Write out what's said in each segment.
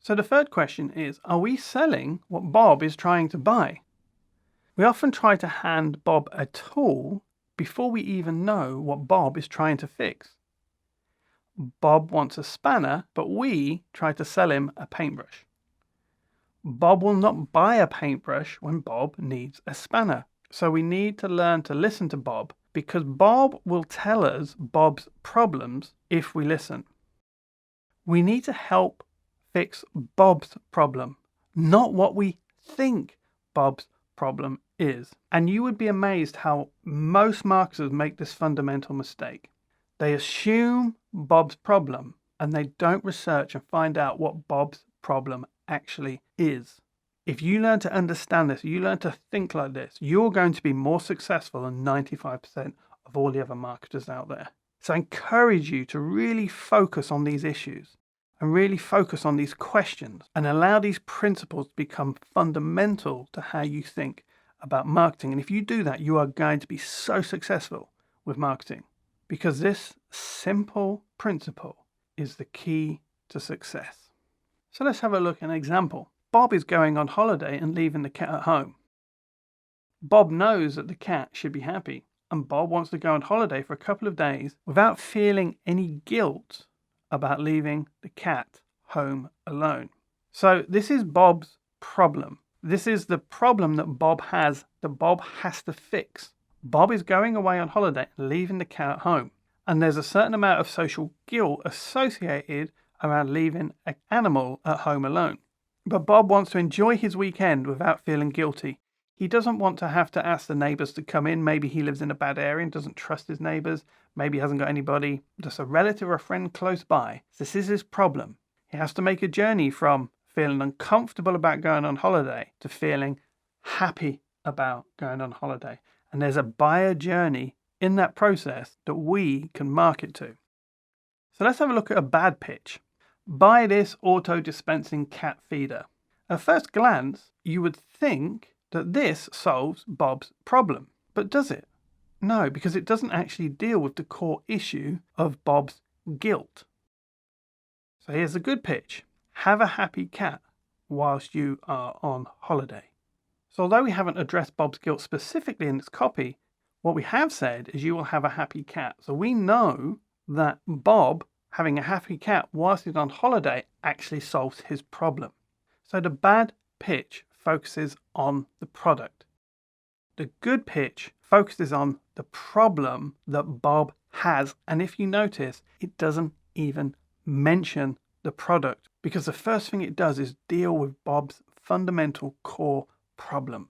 So the third question is, are we selling what Bob is trying to buy? We often try to hand Bob a tool before we even know what Bob is trying to fix. Bob wants a spanner, but we try to sell him a paintbrush. Bob will not buy a paintbrush when Bob needs a spanner. So we need to learn to listen to Bob, because Bob will tell us Bob's problems if we listen. We need to help fix Bob's problem, not what we think Bob's problem is. And you would be amazed how most marketers make this fundamental mistake. They assume Bob's problem and they don't research and find out what Bob's problem actually is. If you learn to understand this, you learn to think like this, you're going to be more successful than 95% of all the other marketers out there. So I encourage you to really focus on these issues and really focus on these questions and allow these principles to become fundamental to how you think about marketing. And if you do that, you are going to be so successful with marketing, because this simple principle is the key to success. So let's have a look at an example. Bob is going on holiday and leaving the cat at home. Bob knows that the cat should be happy, and Bob wants to go on holiday for a couple of days without feeling any guilt about leaving the cat home alone. So this is Bob's problem. This is the problem that Bob has to fix. Bob is going away on holiday and leaving the cat at home. And there's a certain amount of social guilt associated around leaving an animal at home alone. But Bob wants to enjoy his weekend without feeling guilty. He doesn't want to have to ask the neighbors to come in. Maybe he lives in a bad area and doesn't trust his neighbors. Maybe he hasn't got anybody, just a relative or a friend close by. This is his problem. He has to make a journey from feeling uncomfortable about going on holiday to feeling happy about going on holiday. And there's a buyer journey in that process that we can market to. So let's have a look at a bad pitch. Buy this auto-dispensing cat feeder. At first glance, you would think that this solves Bob's problem. But does it? No, because it doesn't actually deal with the core issue of Bob's guilt. So here's a good pitch. Have a happy cat whilst you are on holiday. So although we haven't addressed Bob's guilt specifically in this copy, what we have said is you will have a happy cat. So we know that Bob having a happy cat whilst he's on holiday actually solves his problem. So the bad pitch focuses on the product. The good pitch focuses on the problem that Bob has. And if you notice, it doesn't even mention the product, because the first thing it does is deal with Bob's fundamental core problem.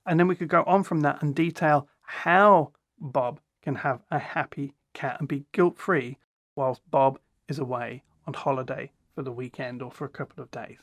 And then we could go on from that and detail how Bob can have a happy cat and be guilt-free whilst Bob is away on holiday for the weekend or for a couple of days.